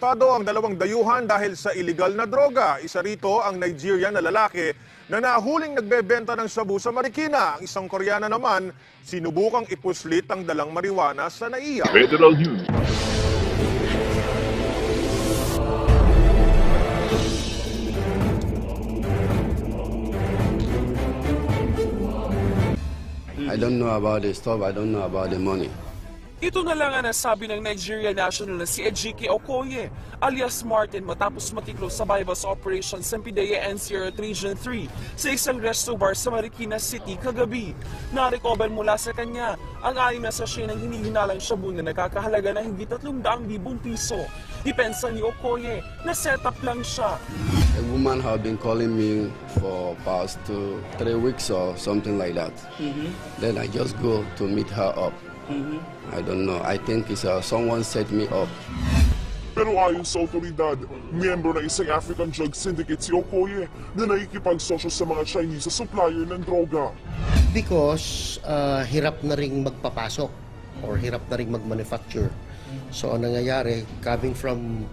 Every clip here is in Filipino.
arestado ang dalawang dayuhan dahil sa iligal na droga. Isa rito ang Nigerian na lalaki na nahuling nagbebenta ng shabu sa Marikina. Ang isang Koreana naman, sinubukang ipuslit ang dalang marijuana sa NAIA. Federal News. I don't know about the stuff, I don't know about the money. Ito na lang ang nasabi ng Nigeria national na si Ejike Okoye alias Martin matapos matiklos sa bypass operation sa PIDEA NCR Region 3 sa isang resto bar sa Marikina City kagabi. Na-recover mula sa kanya ang 6 na sachet ng hinihinalang shabu na nakakahalaga ng higit 300,000 piso. Depensa ni Okoye na setup lang siya. A woman have been calling me for past 3 weeks or something like that. Then I just go to meet her up. I don't know. I think it's someone set me up. Pero ayon sa otoridad, miyembro ng isang African drug syndicate si Okoye na nakikipagsosyo sa mga Chinese sa supplier ng droga. Because hirap na ring magpapasok or hirap na ring mag-manufacture. So ang nangyayari, coming from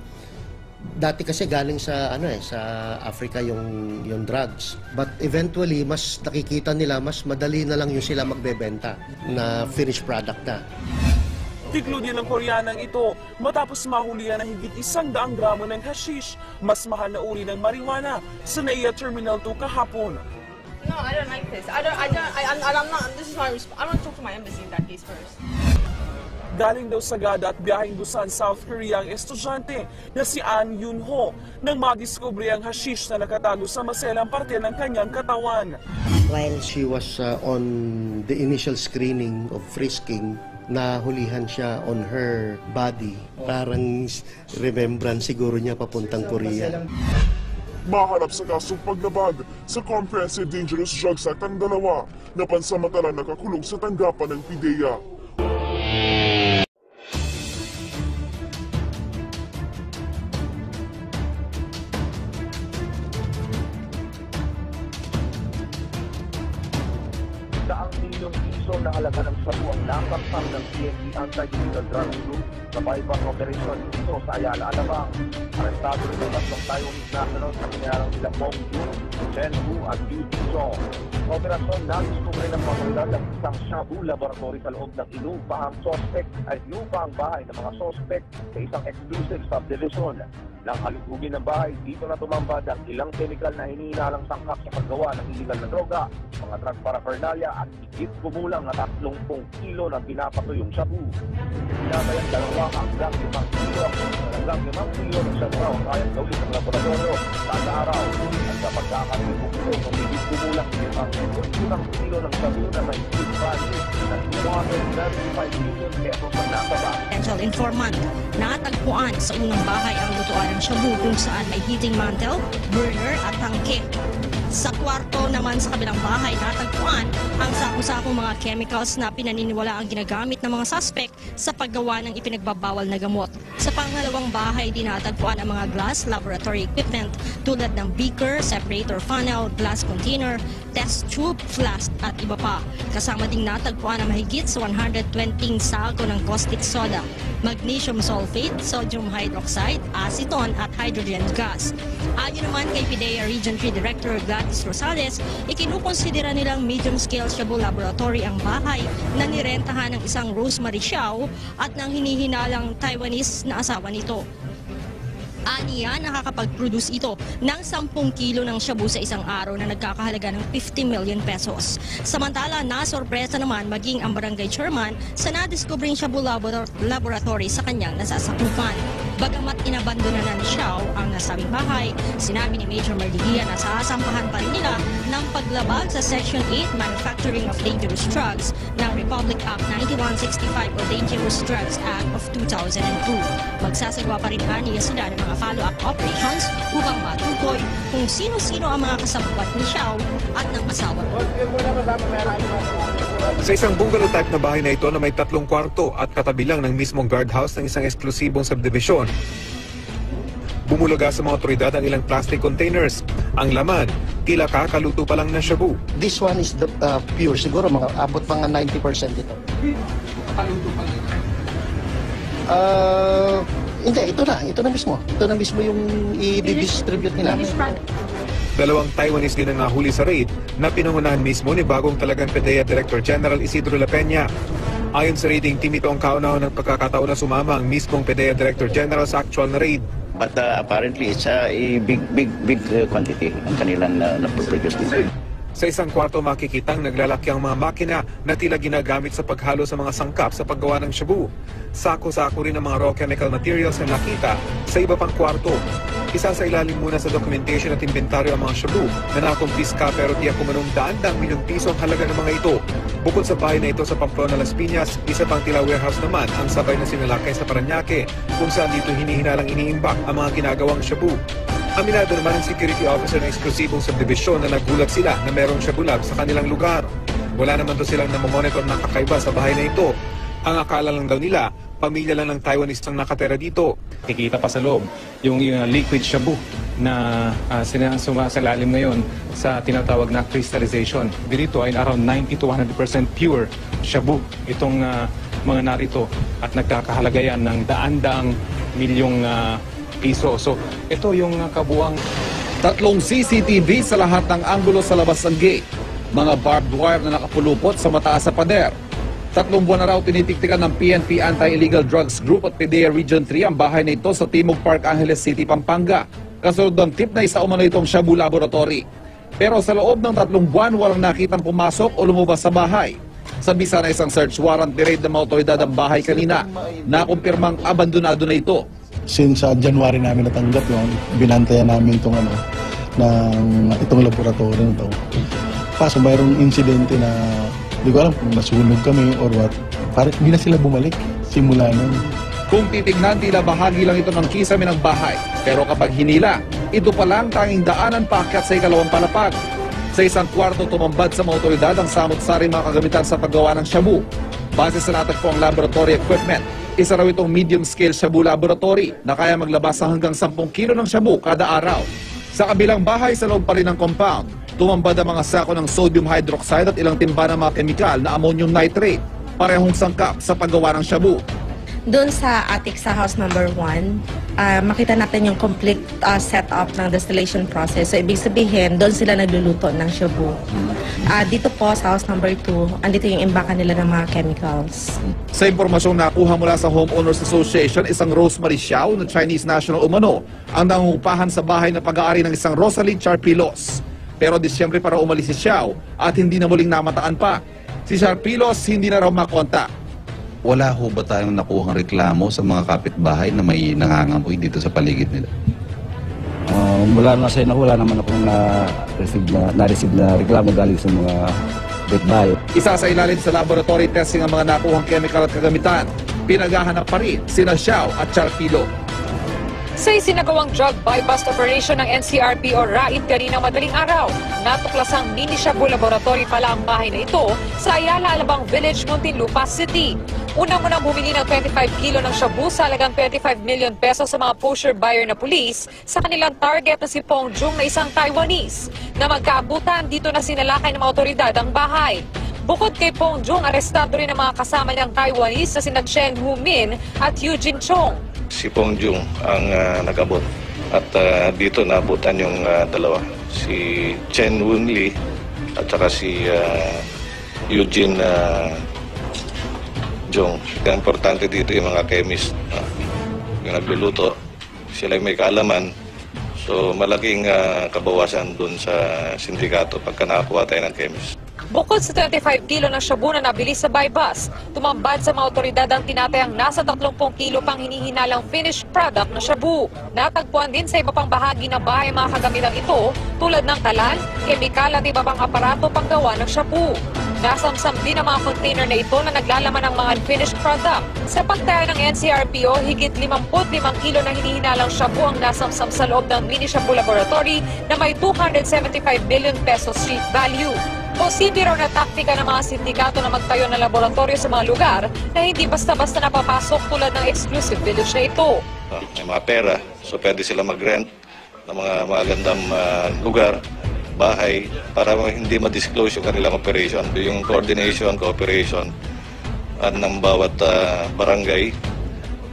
dati kasi galing sa sa Africa yung drugs. But eventually mas nakikita nila mas madali na lang yung sila magbebenta na finished product na. Tiklo din ng Koreanang ito matapos mahulihan ng higit 100 gramo ng hashish, mas mahal na uri ng marijuana sa NAIA Terminal 2 kahapon. No, I don't like this. I'm not, this is my response. I want to talk to my embassy in that case first. Galing daw sa Sagada at biyaheng Busan, South Korea ang estudyante na si An Yunho nang madiskubre ang hashish na nakatago sa maselang parte ng kanyang katawan. While she was on the initial screening of frisking, nahulihan siya on her body. Parang remembrance siguro niya papuntang Korea. Maharap sa kasong paglabag sa Comprehensive Dangerous Drugs Act ang dalawa na pansamantalang nakakulong sa tanggapan ng PIDEA. Daang milyong piso na halaga ng shabu ang nakamtam ng PNP Anti-Illegal Drugs Group sa bypass operation dito sa Ayala, Alabang. Arestado rin ang tatlong Taiwanese nationals na pinarang sila Bong Joon, Chen Wu at Yu Jisoo. Sa operasyon, nadiskubre ng patuloy ang isang shabu laboratory sa loob ng inupahang suspect ay inupahang bahay ng mga suspect sa isang exclusive subdivision. Nang halugugin ng bahay, dito na tumambad ang ilang chemical na hinihinalang sangkap sa paggawa ng illegal na droga, mga drug paraphernalia at higit kumulang na 30 kilo na pinapatuyong shabu. Pinatayang 2 hanggang 5 kilo ng shabu raw ang kayang gawin ng laboratorio kada araw. At sa pagkakalimutan ito, higit kumulang 5 kilo ng shabu na may higit value na 275 million pesos ang nakaba. Potential informant na tagpuan sa unang bahay ang lutuan ng shabu kung saan may heating mantle, burner at tangke. Sa kwarto naman sa kabilang bahay natagpuan ang sako-sakong mga chemicals na pinaniniwala ang ginagamit ng mga suspect sa paggawa ng ipinagbabawal na gamot. Sa pangalawang bahay din natagpuan ang mga glass laboratory equipment tulad ng beaker, separator funnel, glass container, test tube, flask at iba pa. Kasama ding natagpuan ang mahigit sa 120 sako ng caustic soda, magnesium sulfate, sodium hydroxide, acetone at hydrogen gas. Ayon naman kay PIDEA Region 3 Director Gladys Rosales, ikinukonsidera nilang medium-scale shabu laboratory ang bahay na nirentahan ng isang Rosemary Xiao at ng hinihinalang Taiwanese na asawa nito. Aniya, nakakapag-produce ito ng 10 kilo ng shabu sa isang araw na nagkakahalaga ng 50 million pesos. Samantala, nasorpresa naman maging ang barangay chairman sa nadiskubring shabu laboratory sa kanyang nasasakupan. Bagamat inabandona na ni Xiao ang nasabing bahay, sinabi ni Major Mardigia na sasampahan pa rin nila ng paglabag sa Section 8 Manufacturing of Dangerous Drugs ng Republic Act 9165 o Dangerous Drugs Act of 2002. Magsasagawa pa rin niya sila ng mga follow-up operations upang matukoy kung sino-sino ang mga kasabwat ni Xiao at ng asawa. Sa isang bungalow type na bahay na ito na may 3 kwarto at katabi lang ng mismong guardhouse ng isang eksklusibong subdivision, bumulaga sa mga otoridad ang ilang plastic containers. Ang laman, tila kakaluto pa lang na shabu. This one is the pure, siguro mga abot mga 90% ito. Kaluto pa lang. Hindi, ito na mismo. Ito na mismo yung i-distribute nila. Dalawang Taiwanese din ang nahuli sa raid na pinangunahan mismo ni bagong talagang PDEA Director General Isidro La Peña. Ayon sa raiding team, ito ang kauna-unang pagkakataon na sumama ang mismong PDEA Director General sa actual na raid. But apparently it's a big quantity ang kanilang na-produce dito. Sa isang kwarto makikitang naglalaki ang mga makina na tila ginagamit sa paghalo sa mga sangkap sa paggawa ng shabu. Sako-sako rin ang mga raw chemical materials na nakita sa iba pang kwarto. Isa sa ilalim muna sa documentation at inventaryo ang mga shabu na nakumpiska pero tiyak kumanong daan-daang milyong piso ang halaga ng mga ito. Bukod sa bahay na ito sa Pamplona, Las Piñas, isa pang tila warehouse naman ang sabay na sinalakay sa Parañaque kung saan dito hinihinalang iniimbak ang mga ginagawang shabu. Aminado naman ang security officer ng eksklusibong subdivision na nagulat sila na merong shabu lab sa kanilang lugar. Wala naman to silang namomonitor ng kakaiba sa bahay na ito. Ang akala lang daw nila, pamilya lang ng Taiwanese ang nakatera dito. Kikita pa sa loob yung liquid shabu na sumasalalim ngayon sa tinatawag na crystallization. Dito ay around 90 to 100% pure shabu itong mga narito at nagkakahalaga yan ng daan-daang milyong piso. So ito yung kabuang. 3 CCTV sa lahat ng anggulo sa labas ng gate. Mga barbed wire na nakapulupot sa mataas sa pader. 3 buwan na raw tinitiktikan ng PNP Anti-Illegal Drugs Group at PDEA Region 3 ang bahay na ito sa Timog Park, Angeles City, Pampanga. Kasunod ng tip na isa umano itong shabu laboratory. Pero sa loob ng 3 buwan walang nakitang pumasok o lumabas sa bahay. Sa bisa na isang search warrant ni-raid ng mga otoridad ang bahay kanina. Nakumpirmang abandonado na ito. Since January namin natanggap yun, binantayan namin itong itong laboratory na ito. Kaso mayroong insidente na hindi ko alam kung nasunog kami or what. Parang hindi na sila bumalik simula nun. Kung titignan, tila bahagi lang ito ng kisame ng bahay. Pero kapag hinila, ito pa lang tanging daanan paakyat sa ikalawang palapag. Sa isang kwarto tumambad sa mga otoridad ang samot-saring mga kagamitan sa paggawa ng shabu. Base sa natagpo ang laboratory equipment, isa raw itong medium-scale shabu laboratory na kaya maglabas ng hanggang 10 kilo ng shabu kada araw. Sa kabilang bahay sa loob pa rin ng compound, tumambad ang mga sako ng sodium hydroxide at ilang timba ng mga kemikal na ammonium nitrate, parehong sangkap sa paggawa ng shabu. Doon sa attic sa house number 1, makita natin yung complete setup ng distillation process. So, ibig sabihin, doon sila nagluluto ng shabu. Dito po sa house number 2, andito yung imbakan nila ng mga chemicals. Sa impormasyong nakuha mula sa Homeowners Association, isang Rosemary Xiao na Chinese national umano ang nangungupahan sa bahay na pag-aari ng isang Rosalie Charpilos. Pero Disyembre para umalis si Xiao at hindi na muling namataan pa. Si Charpilos hindi na raw makontak. Wala ho ba tayong nakuhang reklamo sa mga kapitbahay na may nangangamoy dito sa paligid nila? Mula na sa wala naman akong na-receive na reklamo galing sa mga kapitbahay. Isa sa ilalim sa laboratory testing ang mga nakuhang chemical at kagamitan. Pinaghahanap pa rin sina Xiao at Charpilo. Sa isinagawang drug buy-bust operation ng NCRP o RAID kaninang madaling araw, natuklasang mini shabu laboratory pala ang bahay na ito sa Ayala Alabang Village, Muntinlupa City. Unang-unang bumili ng 25 kilo ng shabu sa halagang 25 million pesos sa mga kosher buyer na pulis sa kanilang target na si Pong Jung na isang Taiwanese. Na magkaabutan, dito na sinalakay ng mga otoridad ang bahay. Bukod kay Pong Jung, arestado rin ang mga kasama niyang Taiwanese na sina Chen Hu-min at Eugene Chong. Si Pong Jung ang nag-abot at dito naabutan yung dalawa, si Chen Wu-li at saka si Eugene Jung. Kaya importante dito yung mga chemist, yung nagluluto, sila may kaalaman. So malaking kabawasan dun sa sindikato pagka nakakuha tayo ng chemist. Bukod sa 25 kilo ng shabu na nabili sa buy-bust, tumambad sa mga otoridad ang tinatayang nasa 30 kilo pang hinihinalang finished product na shabu. Natagpuan din sa iba pang bahagi ng bahay mga kagamitang ito tulad ng kalan, kemikal at iba pang aparato panggawa ng shabu. Nasamsam din ang mga container na ito na naglalaman ng mga unfinished product. Sa pagtaya ng NCRPO, higit 55 kilo na hinihinalang shabu ang nasamsam sa loob ng mini shabu laboratory na may 275 billion pesos street value. Posible raw na taktika ng mga sindikato na magtayo ng laboratorio sa mga lugar na hindi basta-basta napapasok tulad ng exclusive village na ito. May mga pera, so pwede sila mag-rent ng mga magandang lugar, bahay, para hindi ma-disclose yung kanilang operation. Yung coordination, cooperation ng bawat barangay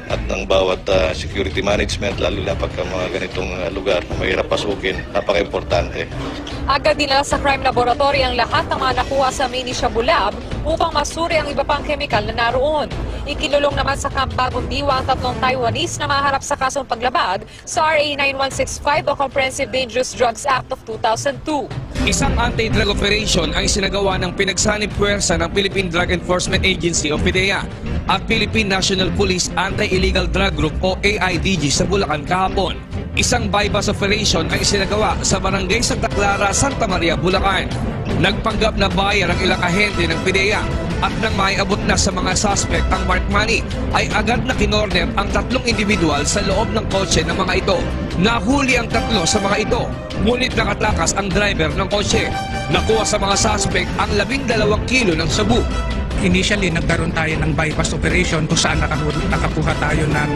at ng bawat security management, lalo na pagka mga ganitong lugar na mahirap pasukin, napaka-importante. Agad dinala sa crime laboratory ang lahat ng mga nakuha sa mini Shabu Lab upang masuri ang iba pang kemikal na naroon. Ikinulong naman sa Camp Bagong Diwa ang 3 Taiwanese na maharap sa kasong paglabag sa RA 9165 o Comprehensive Dangerous Drugs Act of 2002. Isang anti-drug operation ang isinagawa ng pinagsanib puwersa ng Philippine Drug Enforcement Agency o PDEA at Philippine National Police Anti-Illegal Drug Group o AIDG sa Bulacan kahapon. Isang bypass operation ang isinagawa sa Barangay Santa Clara, Santa Maria, Bulacan. Nagpanggap na buyer ang ilang ahente ng PDEA at nang maiabot na sa mga suspect ang mark money ay agad na kinorner ang 3 individual sa loob ng kotse ng mga ito. Nahuli ang 3 sa mga ito, ngunit nakatakas ang driver ng kotse. Nakuha sa mga suspect ang 12 kilo ng shabu. Initially, nagkaroon tayo ng bypass operation kung saan nakakuha tayo ng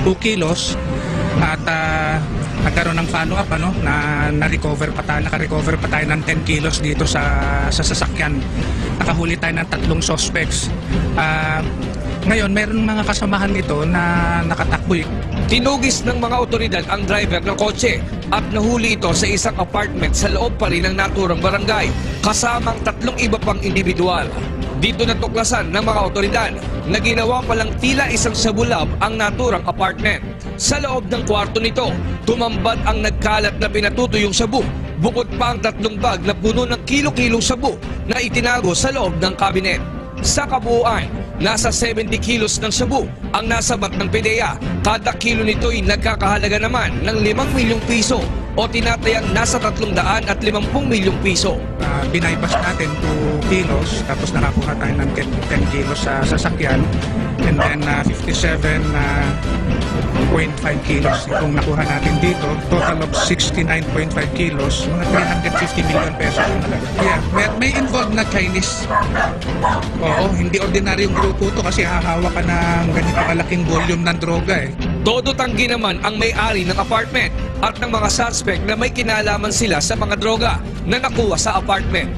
2 kilos at nagkaroon ng follow-up na naka-recover pa tayo ng 10 kilos dito sa sasakyan. Nakahuli tayo ng 3 suspects. Ngayon, meron mga kasamahan nito na nakatakbo. Tinugis ng mga otoridad ang driver ng kotse at nahuli ito sa isang apartment sa loob pa rin ng naturang barangay kasamang 3 iba pang individual. Dito natuklasan ng mga otoridad na ginawa palang tila isang Shabu Lab ang naturang apartment. Sa loob ng kwarto nito, tumambad ang nagkalat na pinatutuyong shabu. Bukod pa ang 3 bag na puno ng kilo-kilong shabu na itinago sa loob ng kabinet. Sa kabuuan, nasa 70 kilos ng shabu ang nasabat ng PDEA. Kada kilo nito'y nagkakahalaga naman ng 5 milyong piso o tinatayang nasa 350 milyong piso. Binaypas natin 2 kilos tapos nakakuha tayo ng 10 kilos sa sasakyan and then 57.5 kilos itong nakuha natin dito. Total of 69.5 kilos, mga 350 million pesos. Yeah, may involved na Chinese. Oo, hindi ordinaryong grupo to kasi hahawa ka ng ganito kalaking volume ng droga eh. Todo tanggi naman ang may-ari ng apartment at ng mga suspect na may kinalaman sila sa mga droga na nakuha sa apartment.